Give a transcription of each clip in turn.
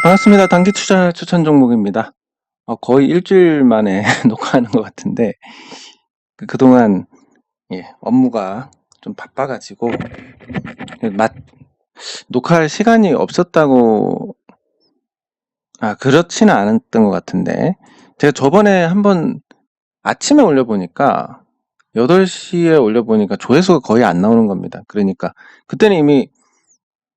반갑습니다. 단기 투자 추천 종목입니다. 거의 일주일 만에 녹화하는 것 같은데 그동안 업무가 좀 바빠가지고 녹화할 시간이 없었다고 그렇지는 않았던 것 같은데 제가 저번에 한번 아침에 올려보니까 8시에 올려보니까 조회수가 거의 안 나오는 겁니다. 그러니까 그때는 이미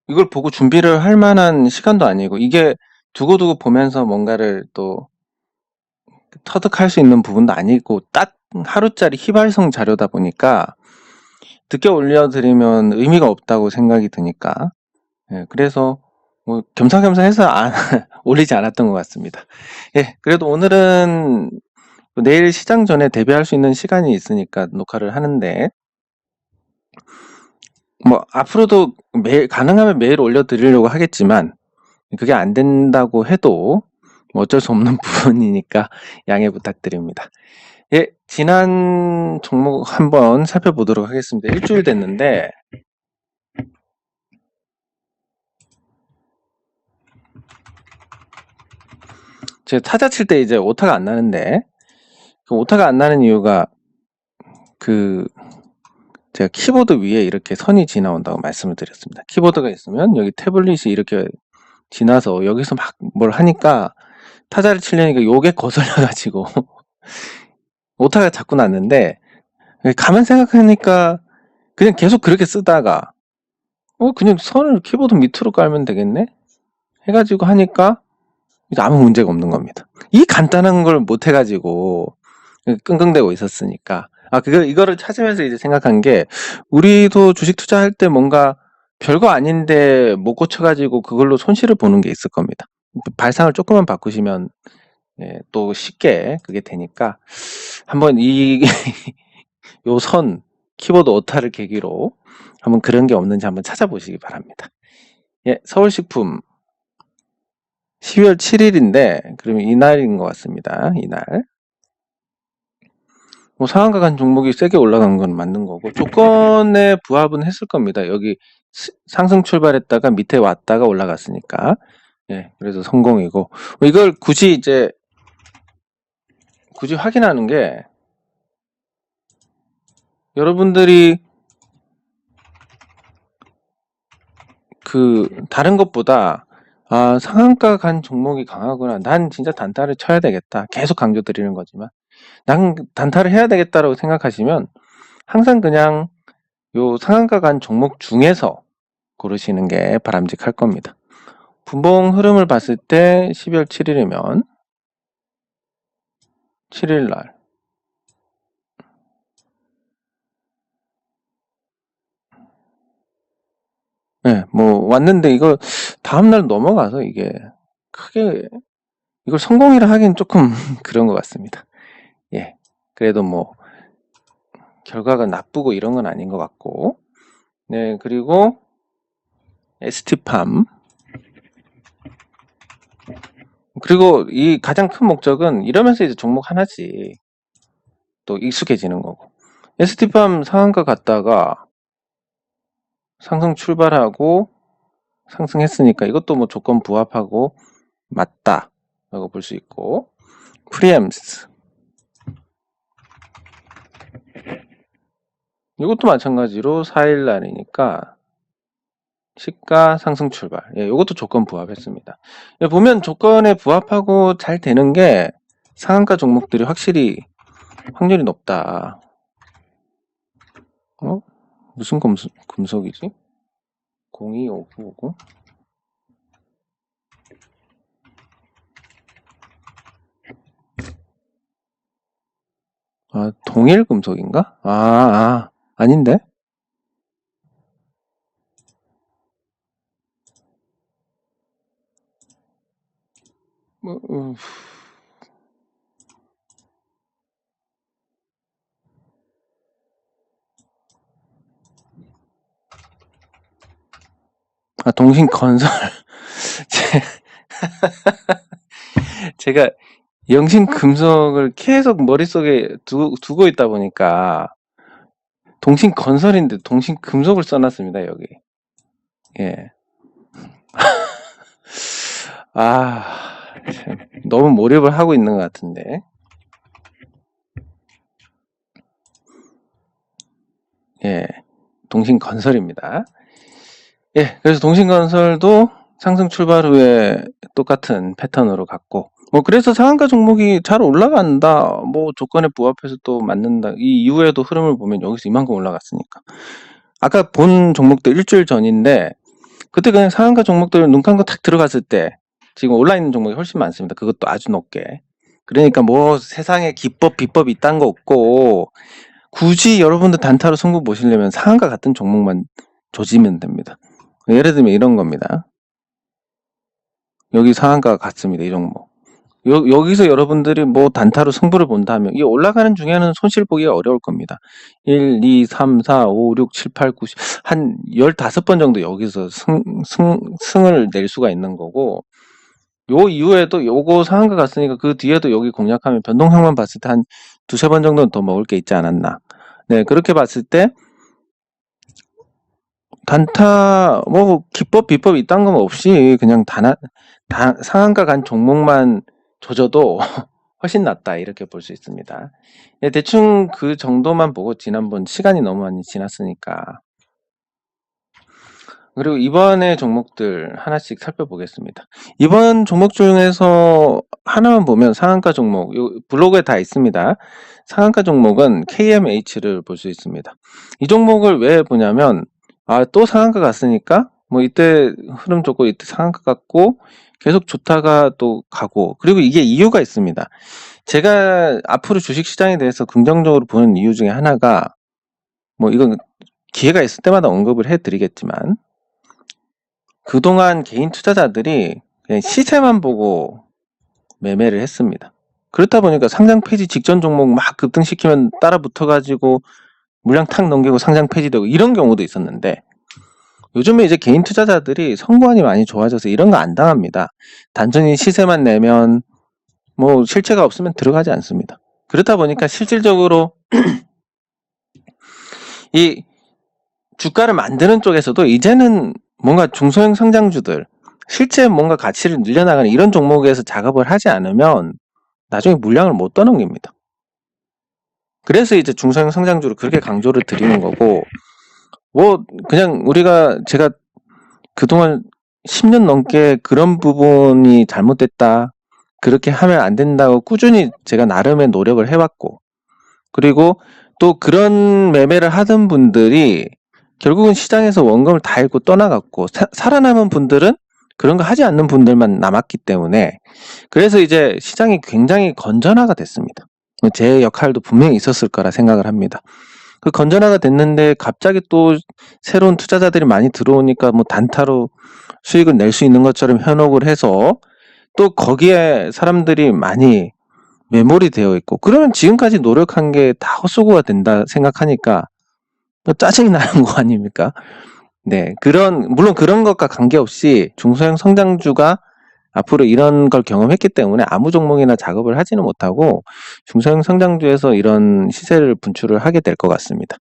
이걸 보고 준비를 할 만한 시간도 아니고 이게 두고두고 보면서 뭔가를 또 터득할 수 있는 부분도 아니고 딱 하루짜리 휘발성 자료다 보니까 늦게 올려드리면 의미가 없다고 생각이 드니까 그래서 뭐 겸사겸사 해서 올리지 않았던 것 같습니다. 그래도 오늘은 내일 시장 전에 대비할 수 있는 시간이 있으니까 녹화를 하는데 뭐 앞으로도 가능하면 매일 올려드리려고 하겠지만 그게 안 된다고 해도 뭐 어쩔 수 없는 부분이니까 양해 부탁드립니다. 지난 종목 한번 살펴보도록 하겠습니다. 일주일 됐는데 제가 타자 칠 때 이제 오타가 안 나는데 그 오타가 안 나는 이유가 제가 키보드 위에 이렇게 선이 지나온다고 말씀을 드렸습니다. 키보드가 있으면 여기 태블릿이 이렇게 지나서 여기서 막 뭘 하니까 타자를 치려니까 요게 거슬려가지고 오타가 자꾸 났는데 가만 생각하니까 그냥 계속 그렇게 쓰다가 그냥 선을 키보드 밑으로 깔면 되겠네 해가지고 하니까 아무 문제가 없는 겁니다. 이 간단한 걸 못 해가지고 끙끙대고 있었으니까 이거를 찾으면서 이제 생각한 게 우리도 주식 투자할 때 뭔가 별거 아닌데 못 고쳐가지고 그걸로 손실을 보는 게 있을 겁니다. 발상을 조금만 바꾸시면 또 쉽게 그게 되니까 한번 요 선 키보드 오타를 계기로 한번 그런 게 없는지 한번 찾아보시기 바랍니다. 서울식품 12월 7일인데 그러면 이날인 것 같습니다. 이날 뭐 상한가 간 종목이 세게 올라간 건 맞는 거고 조건에 부합은 했을 겁니다. 여기 상승 출발했다가 밑에 왔다가 올라갔으니까 그래서 성공이고 이걸 굳이 확인하는 게 여러분들이 다른 것보다 상한가 간 종목이 강하구나. 난 진짜 단타를 쳐야 되겠다. 계속 강조드리는 거지만 난 단타를 해야 되겠다라고 생각하시면 항상 그냥 요 상한가 간 종목 중에서 고르시는 게 바람직할 겁니다. 분봉 흐름을 봤을 때 12월 7일이면 7일날 뭐 왔는데 이거 다음날 넘어가서 이게 크게 이걸 성공이라 하기엔 조금 그런 것 같습니다. 그래도 뭐 결과가 나쁘고 이런 건 아닌 것 같고 그리고 ST팜 그리고 이 가장 큰 목적은 이러면서 이제 종목 하나씩 또 익숙해지는 거고 ST팜 상한가 갔다가 상승 출발하고 상승했으니까 이것도 뭐 조건 부합하고 맞다 라고 볼 수 있고 프리엠스 이것도 마찬가지로 4일날이니까 시가 상승 출발 이것도 조건 부합했습니다. 보면 조건에 부합하고 잘 되는 게 상한가 종목들이 확실히 확률이 높다. 무슨 금속이지? 025950 동일 금속인가? 아닌데? 동신건설 제가 영신금속을 계속 머릿속에 두고 있다 보니까 동신건설인데 동신금속을 써놨습니다. 여기 참, 너무 몰입을 하고 있는 것 같은데. 예, 동신건설입니다. 예, 그래서 동신건설도 상승 출발 후에 똑같은 패턴으로 갔고, 그래서 상한가 종목이 잘 올라간다, 조건에 부합해서 또 맞는다, 이 이후에도 흐름을 보면 여기서 이만큼 올라갔으니까. 아까 본 종목도 일주일 전인데, 그때 그냥 상한가 종목들 눈 감고 탁 들어갔을 때, 지금 올라있는 종목이 훨씬 많습니다. 그것도 아주 높게. 그러니까 세상에 기법, 비법 이딴 거 없고, 굳이 여러분들 단타로 승부 보시려면 상한가 같은 종목만 조지면 됩니다. 예를 들면 이런 겁니다. 여기 상한가 같습니다. 이 종목. 여기서 여러분들이 단타로 승부를 본다면 이 올라가는 중에는 손실 보기가 어려울 겁니다. 1, 2, 3, 4, 5, 6, 7, 8, 9, 10, 한 15번 정도 여기서 승을 낼 수가 있는 거고, 요 이후에도 요거 상한가 갔으니까 그 뒤에도 여기 공략하면 변동성만 봤을 때 한 두세 번 정도는 더 먹을 게 있지 않았나. 네, 그렇게 봤을 때 단타 기법 비법 이딴 거 없이 그냥 상한가 간 종목만 조져도 훨씬 낫다, 이렇게 볼 수 있습니다. 네, 대충 그 정도만 보고 지난번 시간이 너무 많이 지났으니까. 그리고 이번에 종목들 하나씩 살펴보겠습니다. 이번 종목 중에서 하나만 보면 상한가 종목, 블로그에 다 있습니다. 상한가 종목은 KMH를 볼 수 있습니다. 이 종목을 왜 보냐면, 또 상한가 갔으니까 이때 흐름 좋고 이때 상한가 갔고 계속 좋다가 또 가고, 그리고 이게 이유가 있습니다. 제가 앞으로 주식시장에 대해서 긍정적으로 보는 이유 중에 하나가, 이건 기회가 있을 때마다 언급을 해드리겠지만, 그동안 개인 투자자들이 그냥 시세만 보고 매매를 했습니다. 그렇다 보니까 상장 폐지 직전 종목 막 급등시키면 따라 붙어가지고 물량 탁 넘기고 상장 폐지되고 이런 경우도 있었는데, 요즘에 이제 개인 투자자들이 선구안이 많이 좋아져서 이런 거 안 당합니다. 단순히 시세만 내면 실체가 없으면 들어가지 않습니다. 그렇다 보니까 실질적으로 이 주가를 만드는 쪽에서도 이제는 뭔가 중소형 성장주들, 실제 뭔가 가치를 늘려나가는 이런 종목에서 작업을 하지 않으면 나중에 물량을 못 떠넘깁니다. 그래서 이제 중소형 성장주를 그렇게 강조를 드리는 거고, 그냥 제가 그동안 10년 넘게 그런 부분이 잘못됐다, 그렇게 하면 안 된다고 꾸준히 제가 나름의 노력을 해왔고, 그리고 또 그런 매매를 하던 분들이 결국은 시장에서 원금을 다 잃고 떠나갔고, 살아남은 분들은 그런 거 하지 않는 분들만 남았기 때문에, 그래서 이제 시장이 굉장히 건전화가 됐습니다. 제 역할도 분명히 있었을 거라 생각을 합니다. 그 건전화가 됐는데 갑자기 또 새로운 투자자들이 많이 들어오니까 단타로 수익을 낼 수 있는 것처럼 현혹을 해서 또 거기에 사람들이 많이 매몰이 되어 있고, 그러면 지금까지 노력한 게 다 헛수고가 된다 생각하니까 짜증이 나는 거 아닙니까? 네, 물론 그런 것과 관계없이 중소형 성장주가 앞으로 이런 걸 경험했기 때문에 아무 종목이나 작업을 하지는 못하고 중소형 성장주에서 이런 시세를 분출을 하게 될 것 같습니다.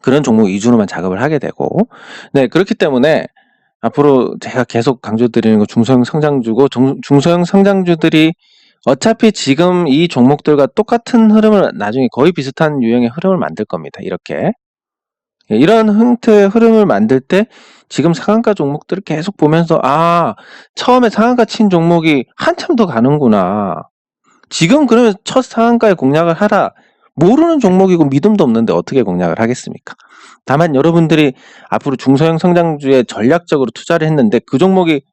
그런 종목 위주로만 작업을 하게 되고, 네, 그렇기 때문에 앞으로 제가 계속 강조드리는 거 중소형 성장주고, 중소형 성장주들이 어차피 지금 이 종목들과 똑같은 흐름을, 나중에 거의 비슷한 유형의 흐름을 만들 겁니다. 이렇게. 이런 형태의 흐름을 만들 때 지금 상한가 종목들을 계속 보면서, 처음에 상한가 친 종목이 한참 더 가는구나. 지금 그러면 첫 상한가에 공략을 하라. 모르는 종목이고 믿음도 없는데 어떻게 공략을 하겠습니까? 다만 여러분들이 앞으로 중소형 성장주에 전략적으로 투자를 했는데 그 종목이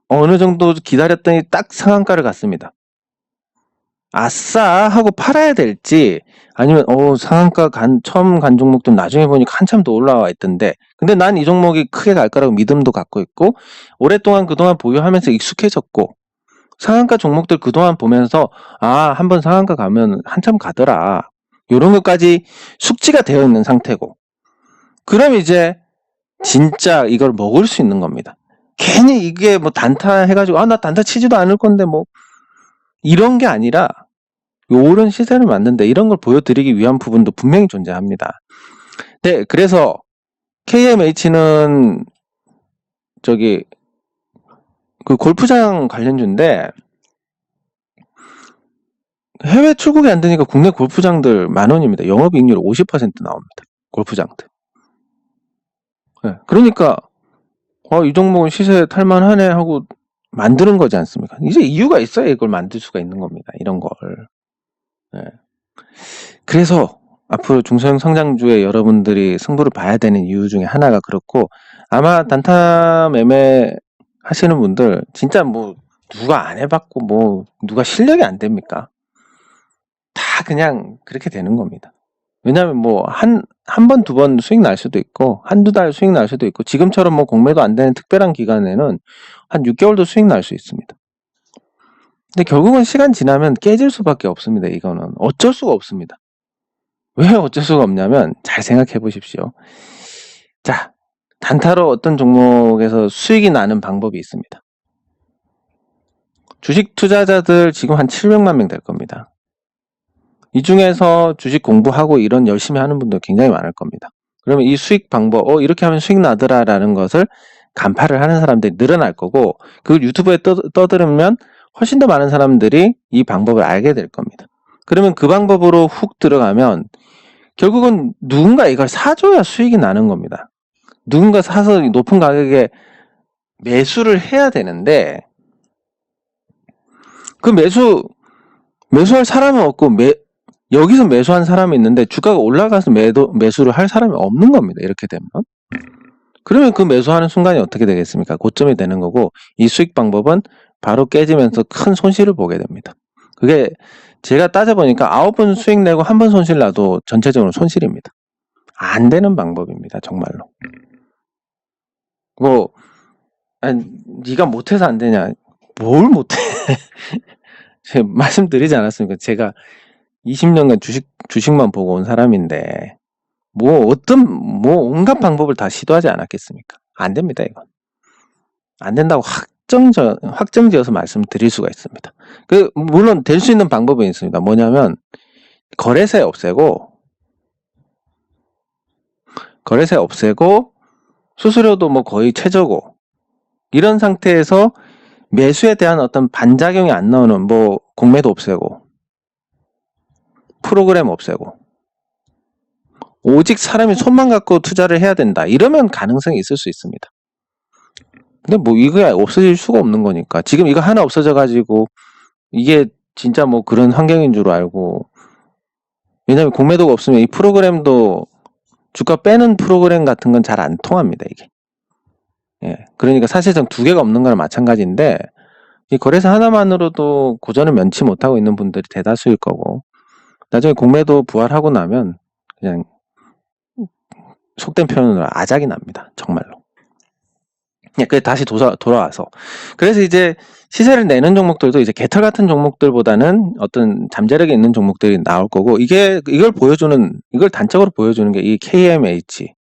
어느 정도 기다렸더니 딱 상한가를 갔습니다. 아싸 하고 팔아야 될지, 아니면 상한가 처음 간 종목도 나중에 보니까 한참 더 올라와 있던데, 근데 난 이 종목이 크게 갈 거라고 믿음도 갖고 있고 오랫동안 그동안 보유하면서 익숙해졌고, 상한가 종목들 그동안 보면서 한번 상한가 가면 한참 가더라, 요런 것까지 숙지가 되어 있는 상태고, 그럼 이제 진짜 이걸 먹을 수 있는 겁니다. 괜히 이게 단타 해가지고 나 단타 치지도 않을 건데 이런 게 아니라 요런 시세를 만든다, 이런 걸 보여드리기 위한 부분도 분명히 존재합니다. 네, 그래서 KMH는 그 골프장 관련주인데 해외 출국이 안 되니까 국내 골프장들 만원입니다. 영업이익률 50% 나옵니다. 골프장들. 네, 그러니까 이 종목은 시세 탈만하네 하고 만드는 거지 않습니까? 이제 이유가 있어야 이걸 만들 수가 있는 겁니다. 이런 걸. 네. 그래서 앞으로 중소형 성장주에 여러분들이 승부를 봐야 되는 이유 중에 하나가 그렇고, 아마 단타 매매 하시는 분들 진짜 뭐 누가 안 해봤고 뭐 누가 실력이 안 됩니까? 다 그냥 그렇게 되는 겁니다. 왜냐하면 뭐 한 번, 두 번 수익 날 수도 있고 한두 달 수익 날 수도 있고, 지금처럼 뭐 공매도 안 되는 특별한 기간에는 한 6개월도 수익 날 수 있습니다. 근데 결국은 시간 지나면 깨질 수밖에 없습니다. 이거는 어쩔 수가 없습니다. 왜 어쩔 수가 없냐면 잘 생각해 보십시오. 자, 단타로 어떤 종목에서 수익이 나는 방법이 있습니다. 주식 투자자들 지금 한 700만 명 될 겁니다. 이 중에서 주식 공부하고 이런 열심히 하는 분들 굉장히 많을 겁니다. 그러면 이 수익 방법, 이렇게 하면 수익 나더라라는 것을 간파를 하는 사람들이 늘어날 거고, 그걸 유튜브에 떠들으면 훨씬 더 많은 사람들이 이 방법을 알게 될 겁니다. 그러면 그 방법으로 훅 들어가면 결국은 누군가 이걸 사줘야 수익이 나는 겁니다. 누군가 사서 높은 가격에 매수를 해야 되는데, 그 매수할 사람은 없고, 여기서 매수한 사람이 있는데 주가가 올라가서 매수를 할 사람이 없는 겁니다. 이렇게 되면. 그러면 그 매수하는 순간이 어떻게 되겠습니까? 고점이 되는 거고, 이 수익 방법은 바로 깨지면서 큰 손실을 보게 됩니다. 그게 제가 따져보니까 9번 수익 내고 1번 손실 나도 전체적으로 손실입니다. 안 되는 방법입니다. 정말로. 뭐 네가 못해서 안 되냐? 뭘 못해? 제가 말씀드리지 않았습니까? 제가 20년간 주식만 보고 온 사람인데 뭐 온갖 방법을 다 시도하지 않았겠습니까? 안 됩니다. 이건 안 된다고 확정지어서 말씀드릴 수가 있습니다. 물론 될 수 있는 방법은 있습니다. 뭐냐면 거래세 없애고 수수료도 뭐 거의 최저고, 이런 상태에서 매수에 대한 어떤 반작용이 안 나오는, 뭐 공매도 없애고 프로그램 없애고 오직 사람이 손만 갖고 투자를 해야 된다, 이러면 가능성이 있을 수 있습니다. 근데 뭐 이게 없어질 수가 없는 거니까, 지금 이거 하나 없어져 가지고 이게 진짜 뭐 그런 환경인 줄 알고, 왜냐면 공매도가 없으면 이 프로그램도 주가 빼는 프로그램 같은 건 잘 안 통합니다, 이게. 예. 그러니까 사실상 두 개가 없는 거랑 마찬가지인데, 이 거래소 하나만으로도 고전을 면치 못하고 있는 분들이 대다수일 거고, 나중에 공매도 부활하고 나면 그냥 속된 표현으로 아작이 납니다. 정말로. 그 다시 돌아와서. 그래서 이제 시세를 내는 종목들도 이제 개털 같은 종목들보다는 어떤 잠재력이 있는 종목들이 나올 거고, 이걸 단적으로 보여주는 게 이 KMH입니다.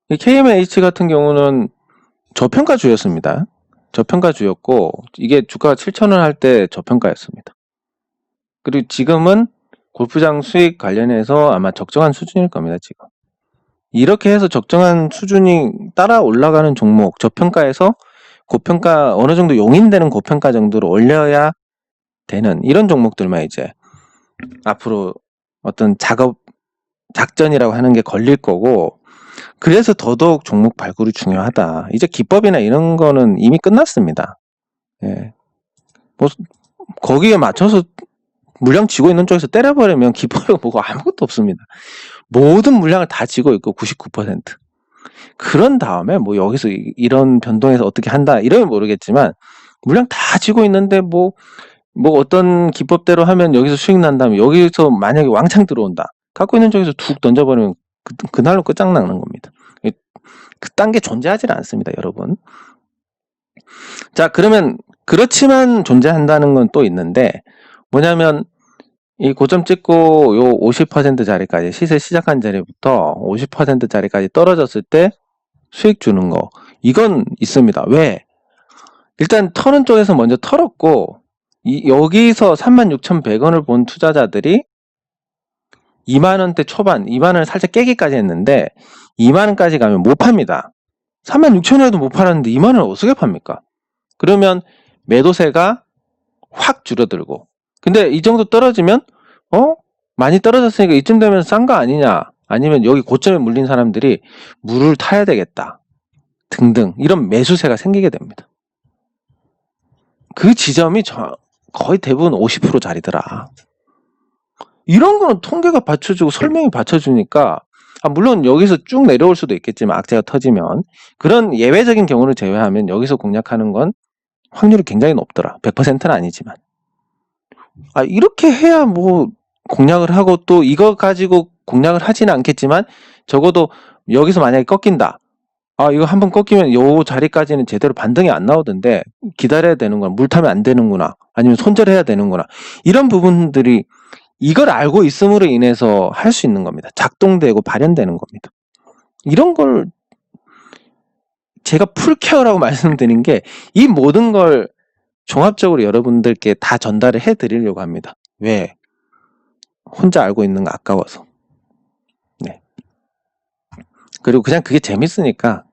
이 KMH 같은 경우는 저평가주였습니다. 저평가주였고, 이게 주가가 7,000원 할 때 저평가였습니다. 그리고 지금은 골프장 수익 관련해서 아마 적정한 수준일 겁니다, 지금. 이렇게 해서 적정한 수준이 따라 올라가는 종목, 저평가에서 고평가, 어느 정도 용인되는 고평가 정도로 올려야 되는 이런 종목들만 이제 앞으로 어떤 작전이라고 하는 게 걸릴 거고, 그래서 더더욱 종목 발굴이 중요하다. 이제 기법이나 이런 거는 이미 끝났습니다. 예. 뭐 거기에 맞춰서 물량 지고 있는 쪽에서 때려버리면 기법이 뭐고 아무것도 없습니다. 모든 물량을 다 지고 있고 99%. 그런 다음에 뭐 여기서 이런 변동에서 어떻게 한다 이러면 모르겠지만, 물량 다 지고 있는데 뭐 어떤 기법대로 하면 여기서 수익 난다면, 여기서 만약에 왕창 들어온다, 갖고 있는 쪽에서 툭 던져버리면 그날로 끝장나는 겁니다. 그딴 게 존재하지 않습니다, 여러분. 자, 그러면 그렇지만 존재한다는 건 또 있는데, 뭐냐면 이 고점 찍고 요 50% 자리까지, 시세 시작한 자리부터 50% 자리까지 떨어졌을 때 수익 주는 거, 이건 있습니다. 왜? 일단 터는 쪽에서 먼저 털었고, 여기서 36,100원을 본 투자자들이 2만원대 초반, 2만원을 살짝 깨기까지 했는데 2만원까지 가면 못 팝니다. 36,000원에도 못 팔았는데 2만 원을 어떻게 팝니까? 그러면 매도세가 확 줄어들고, 근데 이 정도 떨어지면 많이 떨어졌으니까 이쯤 되면 싼 거 아니냐, 아니면 여기 고점에 물린 사람들이 물을 타야 되겠다 등등, 이런 매수세가 생기게 됩니다. 그 지점이 거의 대부분 50%짜리더라. 이런 거는 통계가 받쳐주고 설명이 받쳐주니까, 물론 여기서 쭉 내려올 수도 있겠지만 악재가 터지면, 그런 예외적인 경우를 제외하면 여기서 공략하는 건 확률이 굉장히 높더라. 100%는 아니지만. 이렇게 해야 뭐 공략을 하고, 또 이거 가지고 공략을 하지는 않겠지만 적어도 여기서 만약에 꺾인다, 이거 한번 꺾이면 요 자리까지는 제대로 반등이 안 나오던데 기다려야 되는구나, 물 타면 안 되는구나, 아니면 손절해야 되는구나, 이런 부분들이 이걸 알고 있음으로 인해서 할 수 있는 겁니다. 작동되고 발현되는 겁니다. 이런 걸 제가 풀케어라고 말씀드린 게, 이 모든 걸 종합적으로 여러분들께 다 전달을 해드리려고 합니다. 왜? 혼자 알고 있는 거 아까워서. 네. 그리고 그냥 그게 재밌으니까.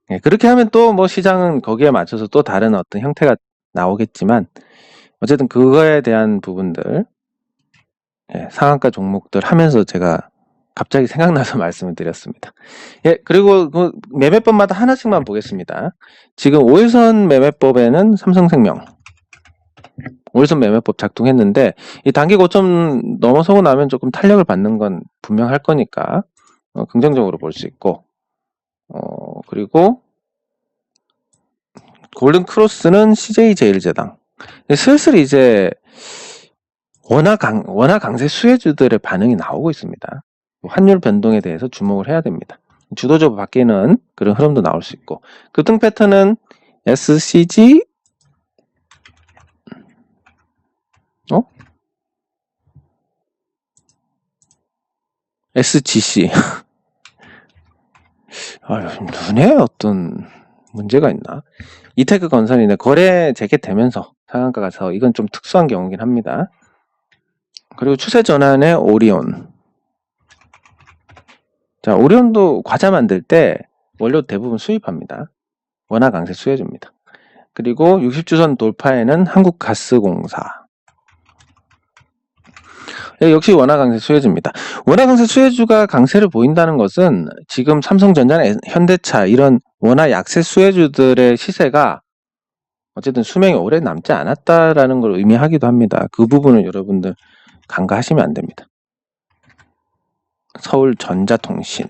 네. 그렇게 하면 또 뭐 시장은 거기에 맞춰서 또 다른 어떤 형태가 나오겠지만, 어쨌든 그거에 대한 부분들, 상한가 종목들 하면서 제가 갑자기 생각나서 말씀을 드렸습니다. 그리고 그 매매법마다 하나씩만 보겠습니다. 지금 5일선 매매법에는 삼성생명 5일선 매매법 작동했는데, 이 단기 고점 넘어서고 나면 조금 탄력을 받는 건 분명할 거니까 긍정적으로 볼 수 있고, 그리고 골든 크로스는 CJ제일제당, 슬슬 이제 원화 강세 수혜주들의 반응이 나오고 있습니다. 환율 변동에 대해서 주목을 해야 됩니다. 주도적으로 바뀌는 그런 흐름도 나올 수 있고, 급등 패턴은 SCG, SGC. 눈에 어떤 문제가 있나? 이테크 건설이네. 거래 재개되면서 상한가 가서, 이건 좀 특수한 경우긴 합니다. 그리고 추세 전환의 오리온. 자, 오리온도 과자 만들 때 원료 대부분 수입합니다. 원화 강세 수혜주입니다. 그리고 60주선 돌파에는 한국가스공사. 역시 원화 강세 수혜주입니다. 원화 강세 수혜주가 강세를 보인다는 것은 지금 삼성전자나 현대차, 이런 원화 약세 수혜주들의 시세가 어쨌든 수명이 오래 남지 않았다라는 걸 의미하기도 합니다. 그 부분을 여러분들 간과하시면 안 됩니다. 서울전자통신.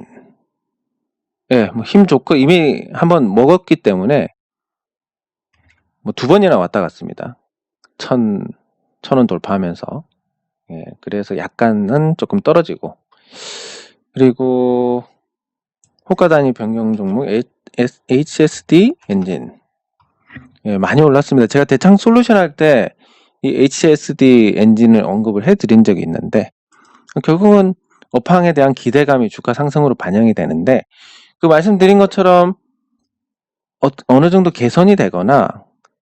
뭐 힘 좋고 이미 한번 먹었기 때문에 뭐 2번이나 왔다 갔습니다. 1,000원 돌파하면서. 그래서 약간은 조금 떨어지고, 그리고 호가 단위 변경 종목 HSD 엔진 많이 올랐습니다. 제가 대창 솔루션 할 때 이 HSD 엔진을 언급을 해드린 적이 있는데, 결국은 업황에 대한 기대감이 주가 상승으로 반영이 되는데, 그 말씀드린 것처럼 어느 정도 개선이 되거나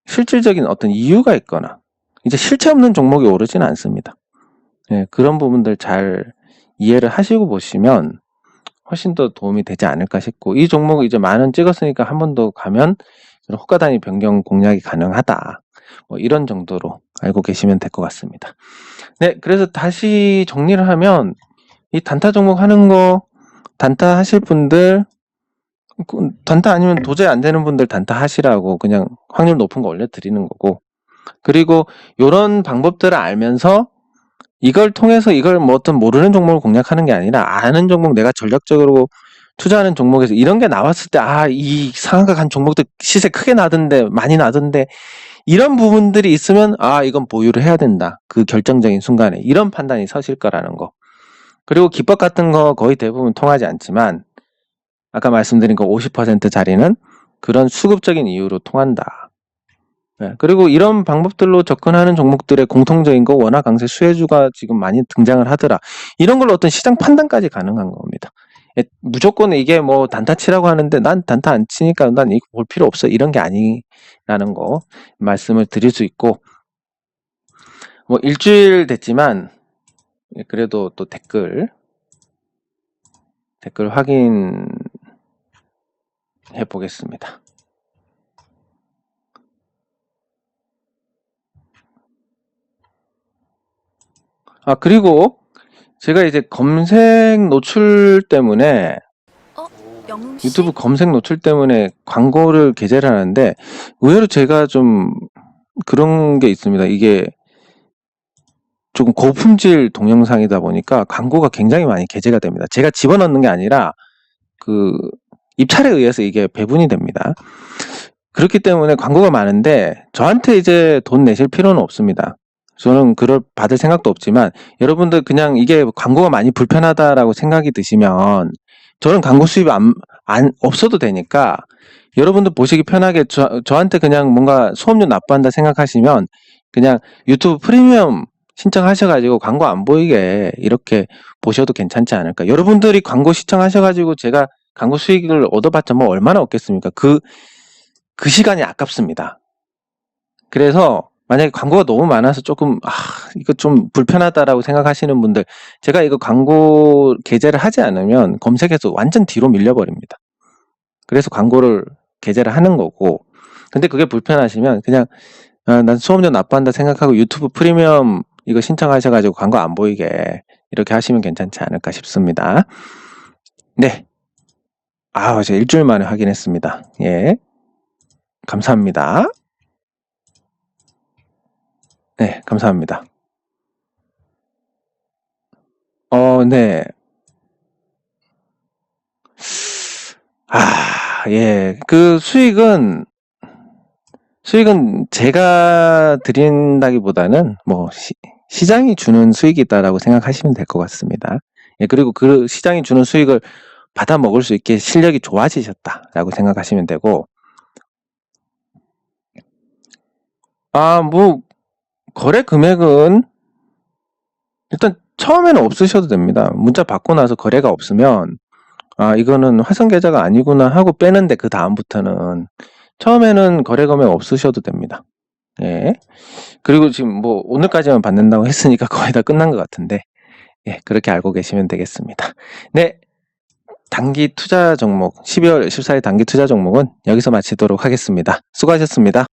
실질적인 어떤 이유가 있거나, 이제 실체 없는 종목이 오르지는 않습니다. 그런 부분들 잘 이해를 하시고 보시면 훨씬 더 도움이 되지 않을까 싶고, 이 종목을 이제 10,000원 찍었으니까 한 번 더 가면 호가 단위 변경 공략이 가능하다, 뭐 이런 정도로 알고 계시면 될 것 같습니다. 네, 그래서 다시 정리를 하면, 이 단타 종목 하는 거, 단타 하실 분들, 단타 아니면 도저히 안 되는 분들 단타 하시라고 그냥 확률 높은 거 올려드리는 거고, 그리고 이런 방법들을 알면서 이걸 통해서 이걸 뭐 어떤 모르는 종목을 공략하는 게 아니라, 아는 종목, 내가 전략적으로 투자하는 종목에서 이런 게 나왔을 때, 이 상한가 간 종목들 시세 크게 나던데, 많이 나던데, 이런 부분들이 있으면 이건 보유를 해야 된다, 그 결정적인 순간에 이런 판단이 서실 거라는 거. 그리고 기법 같은 거 거의 대부분 통하지 않지만, 아까 말씀드린 거 50%짜리는 그런 수급적인 이유로 통한다. 그리고 이런 방법들로 접근하는 종목들의 공통적인 거, 원화 강세 수혜주가 지금 많이 등장을 하더라, 이런 걸로 어떤 시장 판단까지 가능한 겁니다. 무조건 이게 뭐 단타 치라고 하는데 난 단타 안 치니까 난 이거 볼 필요 없어, 이런 게 아니라는 거 말씀을 드릴 수 있고, 뭐 일주일 됐지만 그래도 또 댓글 확인 해보겠습니다. 그리고 제가 이제 검색 노출 때문에 영웅씨? 유튜브 검색 노출 때문에 광고를 게재를 하는데 의외로 제가 좀 그런 게 있습니다. 이게 조금 고품질 동영상이다 보니까 광고가 굉장히 많이 게재가 됩니다. 제가 집어넣는 게 아니라 그 입찰에 의해서 이게 배분이 됩니다. 그렇기 때문에 광고가 많은데 저한테 이제 돈 내실 필요는 없습니다. 저는 그걸 받을 생각도 없지만 여러분들 그냥 이게 광고가 많이 불편하다라고 생각이 드시면 저는 광고 수입이 없어도 되니까 여러분들 보시기 편하게 저한테 그냥 뭔가 수업료 납부한다 생각하시면 그냥 유튜브 프리미엄 신청하셔가지고 광고 안 보이게 이렇게 보셔도 괜찮지 않을까. 여러분들이 광고 시청하셔가지고 제가 광고 수익을 얻어봤자 뭐 얼마나 얻겠습니까? 그 시간이 아깝습니다. 그래서 만약에 광고가 너무 많아서 조금 이거 좀 불편하다라고 생각하시는 분들 제가 이거 광고 게재를 하지 않으면 검색에서 완전 뒤로 밀려버립니다. 그래서 광고를 게재를 하는 거고 근데 그게 불편하시면 그냥 난 수업료 납부한다 생각하고 유튜브 프리미엄 이거 신청하셔가지고 광고 안 보이게 이렇게 하시면 괜찮지 않을까 싶습니다. 네. 제가 일주일 만에 확인했습니다. 예. 감사합니다. 네, 감사합니다. 네. 예. 그 수익은 제가 드린다기보다는 뭐 시장이 주는 수익이 있다라고 생각하시면 될 것 같습니다. 예, 그리고 그 시장이 주는 수익을 받아 먹을 수 있게 실력이 좋아지셨다라고 생각하시면 되고 뭐 거래 금액은 일단 처음에는 없으셔도 됩니다. 문자 받고 나서 거래가 없으면 이거는 화성 계좌가 아니구나 하고 빼는데 그 다음부터는 처음에는 거래 금액 없으셔도 됩니다. 예. 그리고 지금 뭐 오늘까지만 받는다고 했으니까 거의 다 끝난 것 같은데 예, 그렇게 알고 계시면 되겠습니다. 네. 단기 투자 종목 12월 14일 단기 투자 종목은 여기서 마치도록 하겠습니다. 수고하셨습니다.